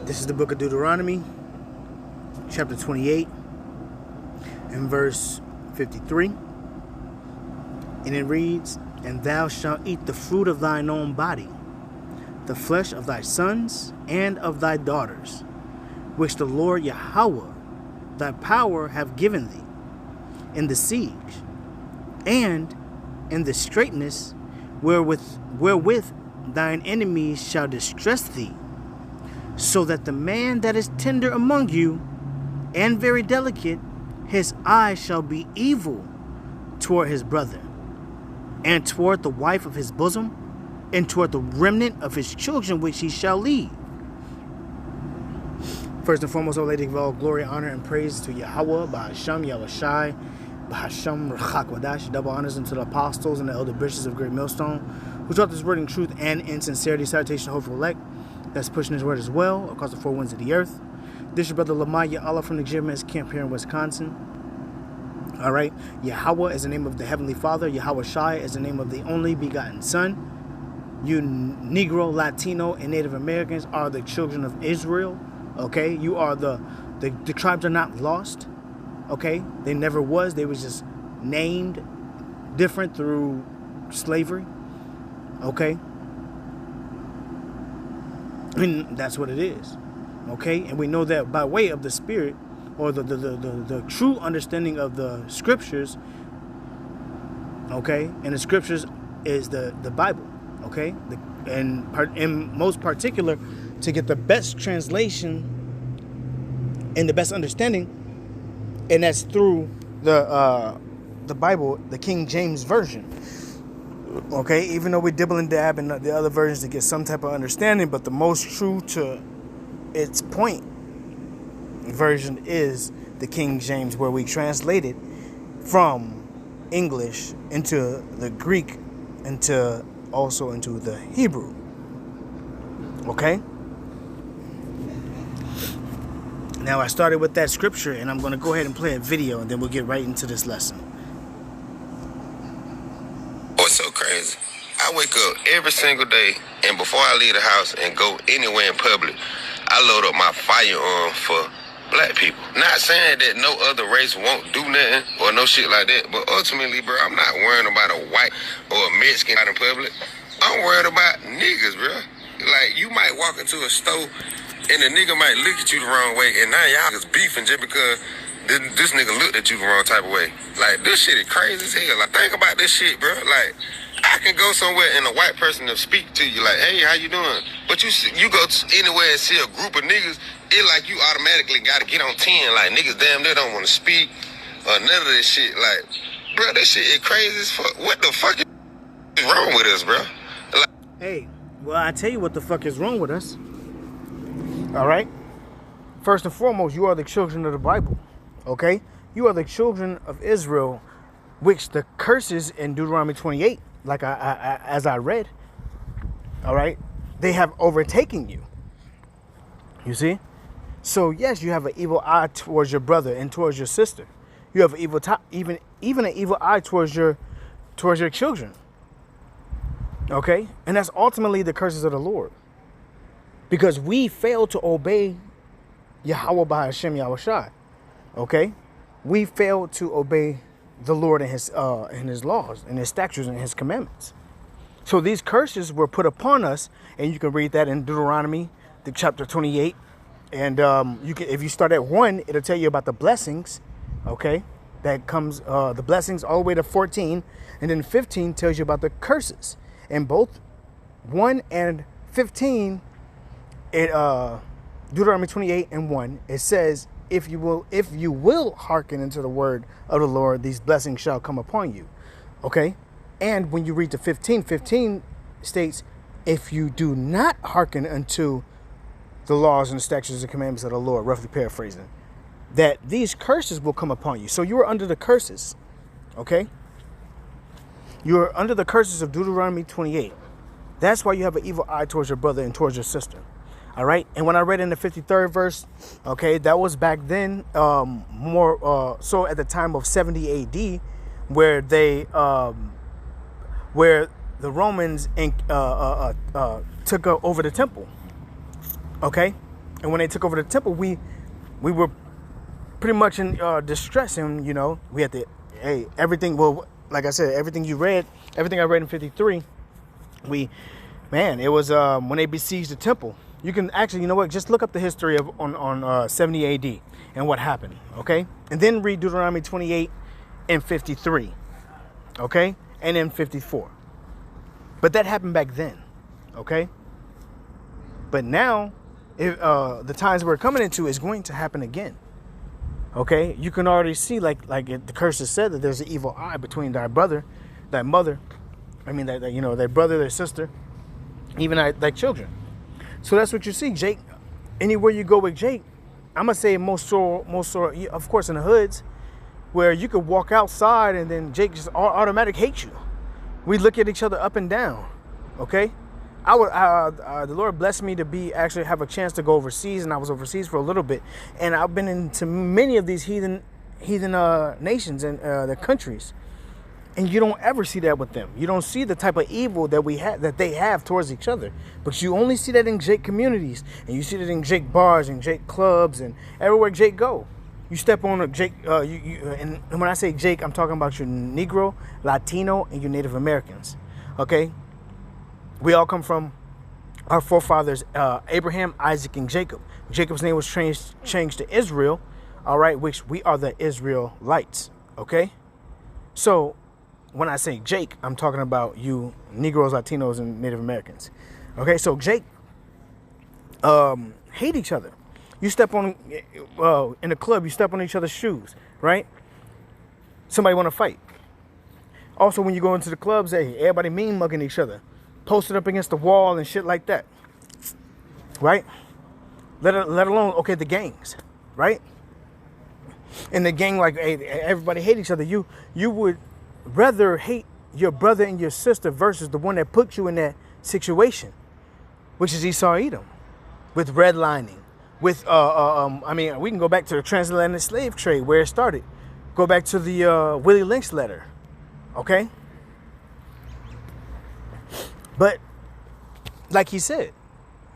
This is the book of Deuteronomy, chapter 28, and verse 53. And it reads, "And thou shalt eat the fruit of thine own body, the flesh of thy sons and of thy daughters, which the Lord Yahweh thy power have given thee, in the siege, and in the straitness wherewith thine enemies shall distress thee, so that the man that is tender among you and very delicate, his eye shall be evil toward his brother, and toward the wife of his bosom, and toward the remnant of his children which he shall leave." First and foremost, I would like to give all glory, honor, and praise to Yahweh, Bahasham, Yahushai, Bahasham, Rachak, double honors unto the apostles and the elder bishops of Great Millstone, who taught this word in truth and in sincerity. Salutation, hopeful elect, that's pushing his word as well across the four winds of the earth. This is your brother Lamaya Allah from the Jim's camp here in Wisconsin. All right, Yahweh is the name of the Heavenly Father. Yahushai is the name of the only begotten Son. You Negro, Latino, and Native Americans are the children of Israel. Okay, you are the tribes are not lost. Okay, they never was. They was just named different through slavery. Okay, and that's what it is. Okay, and we know that by way of the Spirit, or the true understanding of the Scriptures. Okay, and the Scriptures is the Bible. Okay, and most particular, to get the best translation and the best understanding, and that's through the Bible, the King James Version. Okay, even though we dibble and dab in the other versions to get some type of understanding, but the most true to its point version is the King James, where we translate it from English into the Greek, also into the Hebrew. Okay? Now I started with that scripture, and I'm going to go ahead and play a video, and then we'll get right into this lesson. What's so crazy? I wake up every single day, and before I leave the house and go anywhere in public, I load up my firearm for black people. Not saying that no other race won't do nothing or no shit like that, but ultimately, bro, I'm not worrying about a white or a Mexican out in public. I'm worried about niggas, bro. Like, you might walk into a store and the nigga might look at you the wrong way, and now y'all is beefing just because this nigga looked at you the wrong type of way. Like, this shit is crazy as hell. Like, think about this shit, bro. Like, I can go somewhere and a white person will speak to you like, "Hey, how you doing?" But you go anywhere and see a group of niggas, it like you automatically got to get on 10. Like, niggas damn they don't want to speak or none of this shit. Like, bro, this shit is crazy as fuck. What the fuck is wrong with us, bro? Like, hey, well, I tell you what the fuck is wrong with us. All right? First and foremost, you are the children of the Bible. Okay? You are the children of Israel, which the curses in Deuteronomy 28, like as I read, all right, they have overtaken you. You see? So yes, you have an evil eye towards your brother and towards your sister. You have an evil even an evil eye towards your children. Okay? And that's ultimately the curses of the Lord. Because we fail to obey Yahweh Bahasham Yahushai. Okay? We fail to obey the Lord and his laws and his statutes and his commandments. So these curses were put upon us, and you can read that in Deuteronomy, the chapter 28. And you can, if you start at 1, it'll tell you about the blessings. Okay? That comes the blessings all the way to 14, and then 15 tells you about the curses. And both 1 and 15 in Deuteronomy 28 and 1, it says, if you will hearken into the word of the Lord, these blessings shall come upon you. Okay? And when you read to 15 states, if you do not hearken unto the laws and the statutes and commandments of the Lord, roughly paraphrasing, that these curses will come upon you. So you are under the curses. Okay? You are under the curses of Deuteronomy 28. That's why you have an evil eye towards your brother and towards your sister. All right. And when I read in the 53rd verse, okay, that was back then, so at the time of 70 AD, where the Romans took over the temple. Okay. And when they took over the temple, we were pretty much in distress, and we had to, hey, everything. Well, like I said, everything I read in 53, it was when they besieged the temple. You can actually, just look up the history of on 70 AD and what happened, okay? And then read Deuteronomy 28 and 53, okay? And then 54. But that happened back then, okay? But now, the times we're coming into is going to happen again. Okay, you can already see, like the curses said, that there's an evil eye between thy brother, thy mother. I mean, their brother, their sister, even thy children. So that's what you see, Jake. Anywhere you go with Jake, I'm gonna say most of course in the hoods, where you could walk outside and then Jake just automatic hates you. We look at each other up and down. Okay. The Lord blessed me to actually have a chance to go overseas, and I was overseas for a little bit, and I've been into many of these heathen nations and their countries, and you don't ever see that with them. You don't see the type of evil that they have towards each other, but you only see that in Jake communities, and you see that in Jake bars and Jake clubs and everywhere Jake go. You step on a Jake, and when I say Jake, I'm talking about your Negro, Latino, and your Native Americans. Okay. We all come from our forefathers, Abraham, Isaac, and Jacob. Jacob's name was changed to Israel, all right, which we are the Israelites, okay? So when I say Jake, I'm talking about you Negroes, Latinos, and Native Americans, okay? So Jake hate each other. You step on, in a club, you step on each other's shoes, right? Somebody want to fight. Also, when you go into the clubs, hey, everybody mean mugging each other. Posted up against the wall and shit like that, right? Let alone, okay, the gangs, right? In the gang, like, hey, everybody hate each other. You would rather hate your brother and your sister versus the one that put you in that situation, which is Esau Edom, with redlining, with we can go back to the transatlantic slave trade where it started. Go back to the Willie Lynch letter, okay? But like he said,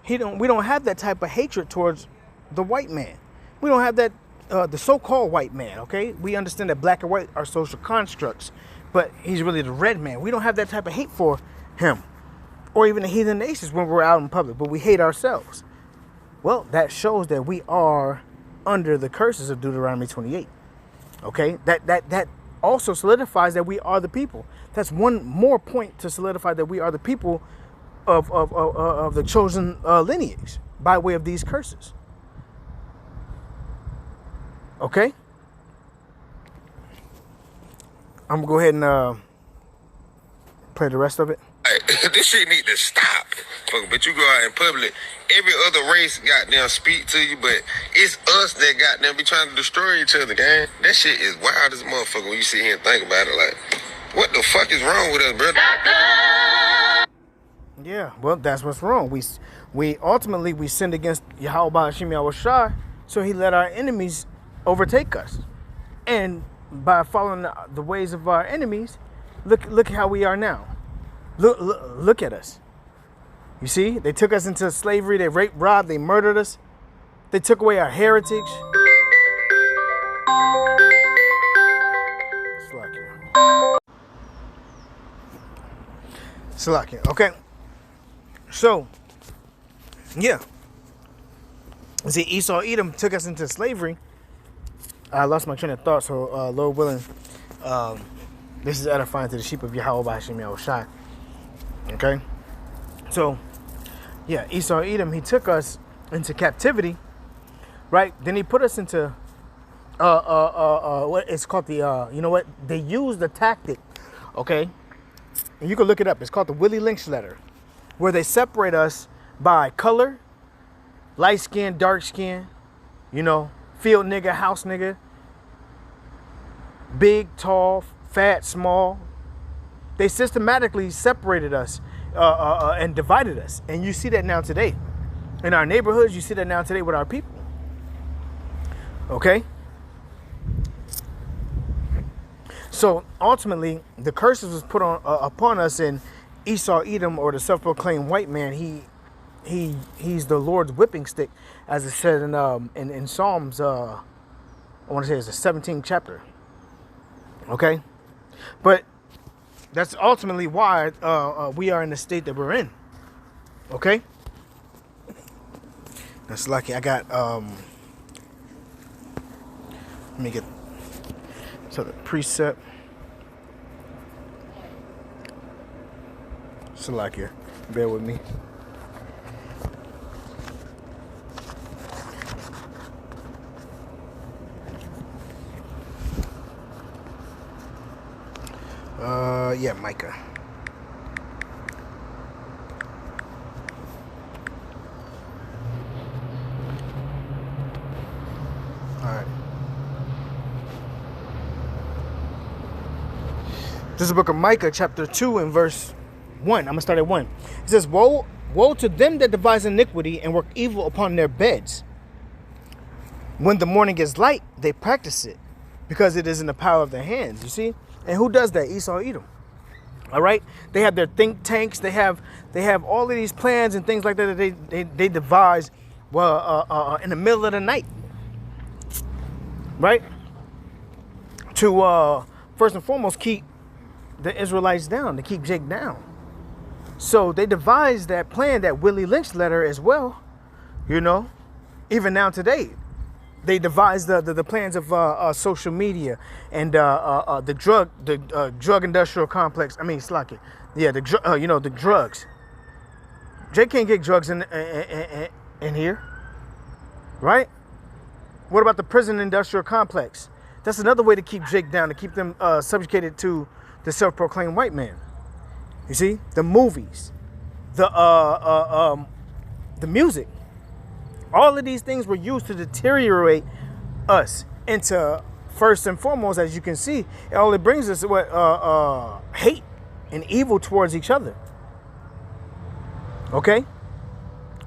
we don't have that type of hatred towards the white man. We don't have that, the so-called white man, okay? We understand that black and white are social constructs, but he's really the red man. We don't have that type of hate for him, or even the heathen nations when we're out in public, but we hate ourselves. Well, that shows that we are under the curses of Deuteronomy 28, okay? That also solidifies that we are the people. That's one more point to solidify that we are the people of the chosen lineage by way of these curses. Okay? I'm going to go ahead and play the rest of it. This shit need to stop. But you go out in public, every other race goddamn speak to you, but it's us that goddamn be trying to destroy each other, gang. That shit is wild as a motherfucker when you sit here and think about it. Like, what the fuck is wrong with us, brother? Yeah, well, that's what's wrong. We ultimately sinned against Yahweh Hashem Yahushua, so he let our enemies overtake us. And by following the ways of our enemies, look how we are now. Look at us. You see, they took us into slavery, they raped, robbed, they murdered us. They took away our heritage. Salakia. Okay. So, yeah. See, Esau Edom took us into slavery. I lost my train of thought, so Lord willing, this is edifying to the sheep of Yahweh Hashem Yahushua. Okay? So, yeah, Esau Edom, he took us into captivity, right? Then he put us into what it's called the they use the tactic, okay? And you can look it up. It's called the Willie Lynch letter, where they separate us by color, light skin, dark skin, field nigga, house nigga, big, tall, fat, small. They systematically separated us and divided us. And you see that now today. In our neighborhoods, you see that now today with our people. Okay? So ultimately, the curses was put on upon us, and Esau Edom, or the self-proclaimed white man, he's the Lord's whipping stick, as it said in Psalms. I want to say it's the 17th chapter. Okay, but that's ultimately why we are in the state that we're in. Okay, that's lucky. I got let me get so the precept. Salakia, bear with me. Yeah, Micah. All right. This is the book of Micah, chapter 2, and verse 1. I'm going to start at 1. It says, Woe to them that devise iniquity and work evil upon their beds. When the morning is light, they practice it, because it is in the power of their hands. You see? And who does that? Esau, Edom. All right? They have their think tanks. They have all of these plans and things like that they devise in the middle of the night. Right? To, first and foremost, keep the Israelites down, to keep Jake down. So they devised that plan, that Willie Lynch letter as well. You know, even now today, they devised the plans of social media and the drug industrial complex. I mean, Slacky, yeah, the drugs. Jake can't get drugs in here, right? What about the prison industrial complex? That's another way to keep Jake down, to keep them subjugated to the self-proclaimed white man. You see, the movies, the music, all of these things were used to deteriorate us into, first and foremost, as you can see, all it brings us what hate and evil towards each other. Okay,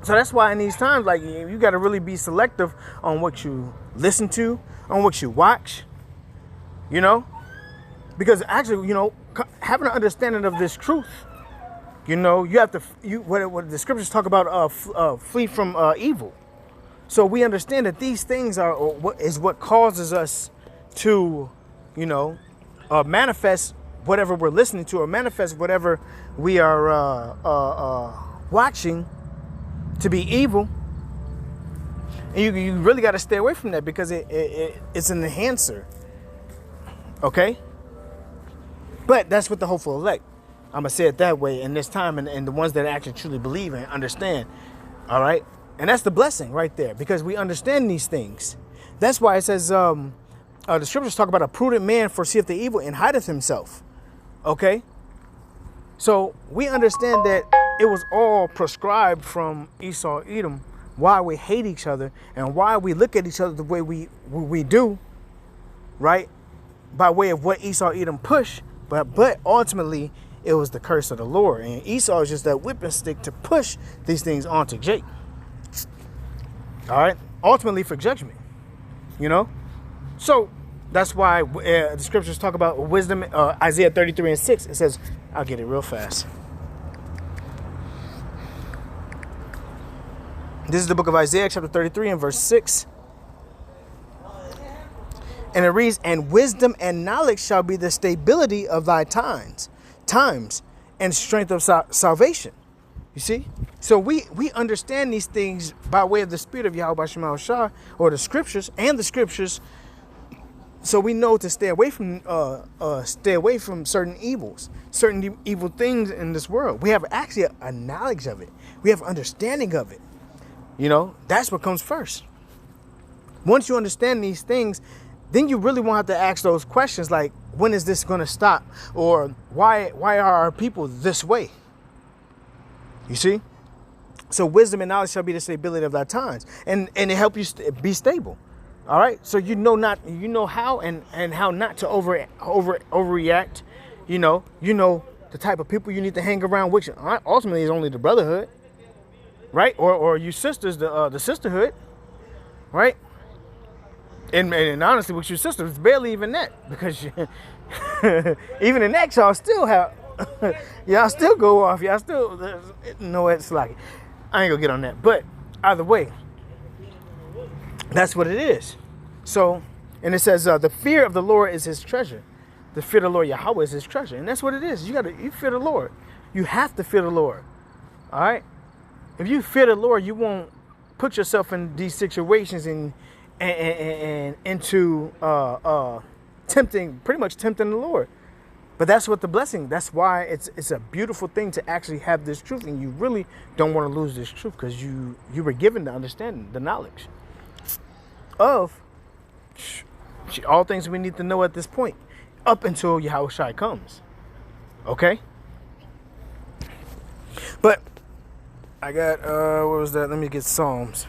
so that's why in these times, like, you got to really be selective on what you listen to, on what you watch. You know. Because actually, you know, having an understanding of this truth, you know, you have to, what the scriptures talk about, flee from evil. So we understand that these things are what causes us to, you know, manifest whatever we're listening to, or manifest whatever we are watching to be evil. And you really got to stay away from that, because it's an enhancer. Okay? But that's what the hopeful elect. I'm going to say it that way in this time, and the ones that actually truly believe and understand. All right? And that's the blessing right there, because we understand these things. That's why it says, the scriptures talk about a prudent man foreseeth the evil and hideth himself. Okay? So we understand that it was all prescribed from Esau, Edom, why we hate each other and why we look at each other the way we do, right? By way of what Esau, Edom pushed. But ultimately, it was the curse of the Lord. And Esau is just that whipping stick to push these things onto Jake. All right? Ultimately for judgment. You know? So, that's why the scriptures talk about wisdom. Isaiah 33 and 6. It says, I'll get it real fast. This is the book of Isaiah, chapter 33 and verse 6. And it reads, and wisdom and knowledge shall be the stability of thy times, and strength of salvation. You see? So we understand these things by way of the spirit of Yahweh Shema Shah, or the scriptures, so we know to stay away from certain evils, certain evil things in this world. We have actually a knowledge of it. We have understanding of it. You know, that's what comes first. Once you understand these things, then you really won't have to ask those questions like, when is this going to stop? Or why are our people this way? You see? So wisdom and knowledge shall be the stability of thy times. And it help you be stable. All right? So you know how and how not to overreact. You know the type of people you need to hang around, which ultimately is only the brotherhood. Right? Or you sisters, the sisterhood. Right? And honestly, with your sister, it's barely even that, because even in that, y'all still have, y'all still go off. Y'all still, no, it's like, I ain't gonna get on that. But either way, that's what it is. So, and it says, the fear of the Lord is his treasure. The fear of the Lord Yahweh is his treasure. And that's what it is. You fear the Lord. You have to fear the Lord. All right? If you fear the Lord, you won't put yourself in these situations and into pretty much tempting the Lord. But that's what the blessing, that's why it's a beautiful thing to actually have this truth. And you really don't want to lose this truth, because you were given the understanding, the knowledge of all things we need to know at this point, up until Yahushua comes. Okay? But I got, what was that? Let me get Psalms.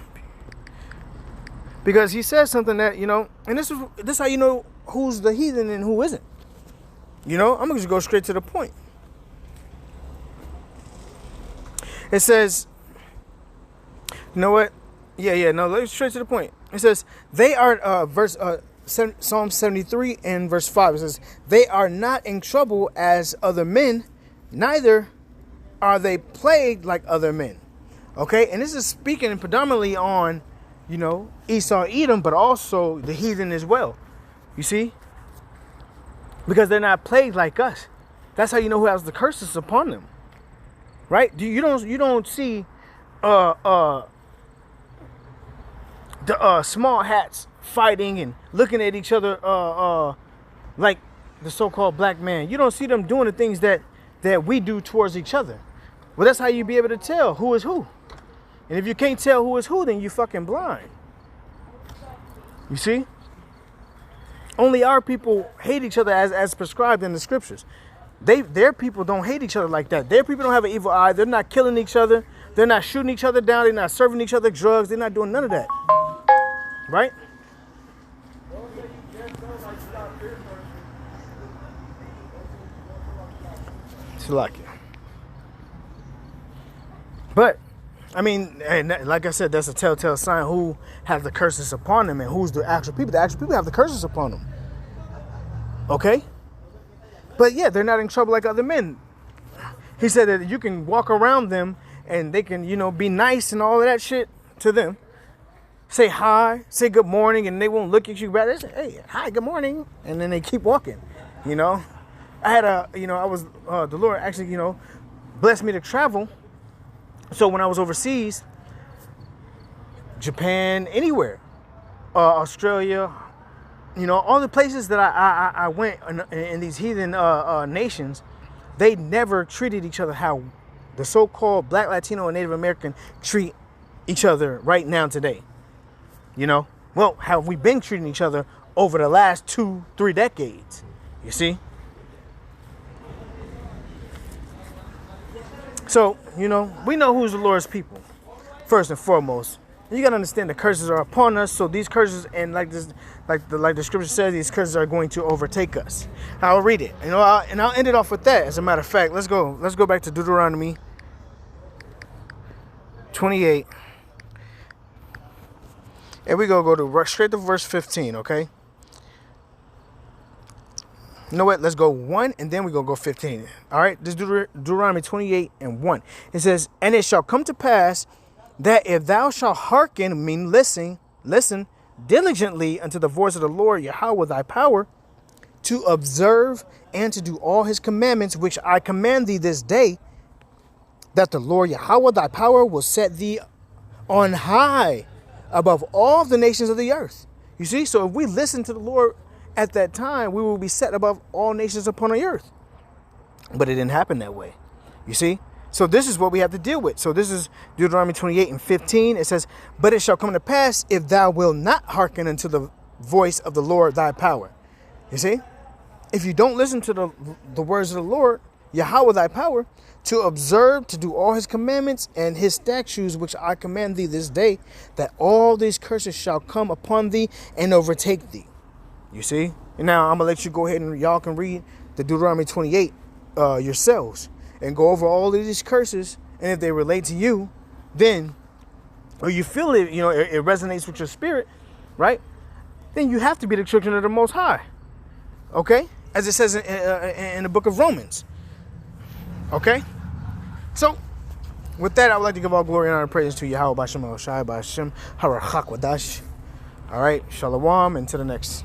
Because he says something that, and this is how you know who's the heathen and who isn't. I'm going to just go straight to the point. It says, you know what? Let's straight to the point. It says, they are, Psalm 73 and verse 5. It says, they are not in trouble as other men, neither are they plagued like other men. Okay? And this is speaking predominantly on, Esau, Edom, but also the heathen as well. You see? Because they're not plagued like us. That's how you know who has the curses upon them. Right? You don't see the small hats fighting and looking at each other like the so-called black man. You don't see them doing the things that we do towards each other. Well, that's how you be able to tell who is who. And if you can't tell who is who, then you fucking blind. You see? Only our people hate each other as prescribed in the scriptures. Their people don't hate each other like that. Their people don't have an evil eye. They're not killing each other. They're not shooting each other down. They're not serving each other drugs. They're not doing none of that. Right? It's lucky. But, I mean, like I said, that's a telltale sign who has the curses upon them and who's the actual people. The actual people have the curses upon them. Okay? But yeah, they're not in trouble like other men. He said that you can walk around them and they can, be nice and all of that shit to them. Say hi, say good morning, and they won't look at you back. They say, hey, hi, good morning. And then they keep walking, I had the Lord actually, blessed me to travel. So when I was overseas, Japan, anywhere, Australia, all the places that I went in these heathen nations, they never treated each other how the so-called Black, Latino, and Native American treat each other right now today. Well, how have we been treating each other over the last 2-3 decades? You see? So, we know who's the Lord's people, first and foremost. You got to understand the curses are upon us. So these curses, and like the scripture says, these curses are going to overtake us. I'll read it, and I'll end it off with that. As a matter of fact, let's go back to Deuteronomy 28, and we go straight to verse 15. Okay. You know what? Let's go 1 and then we're going to go 15. All right. This is Deuteronomy 28 and 1. It says, and it shall come to pass that if thou shalt hearken, listen diligently unto the voice of the Lord Yahweh thy power, to observe and to do all his commandments, which I command thee this day, that the Lord Yahweh thy power will set thee on high above all the nations of the earth. You see? So if we listen to the Lord at that time, we will be set above all nations upon the earth. But it didn't happen that way. You see? So this is what we have to deal with. So this is Deuteronomy 28 and 15. It says, but it shall come to pass if thou wilt not hearken unto the voice of the Lord thy power. You see? If you don't listen to the words of the Lord, Yahweh thy power, to observe, to do all his commandments and his statutes, which I command thee this day, that all these curses shall come upon thee and overtake thee. You see? And now I'm going to let you go ahead and y'all can read the Deuteronomy 28 yourselves and go over all of these curses. And if they relate to you, then, or you feel it, it resonates with your spirit, right? Then you have to be the children of the Most High. Okay? As it says in the book of Romans. Okay? So, With that, I would like to give all glory and honor and praise to Yahweh Bashem El Shai Bashem Harachak Wadash. All right, Shalom, and to the next.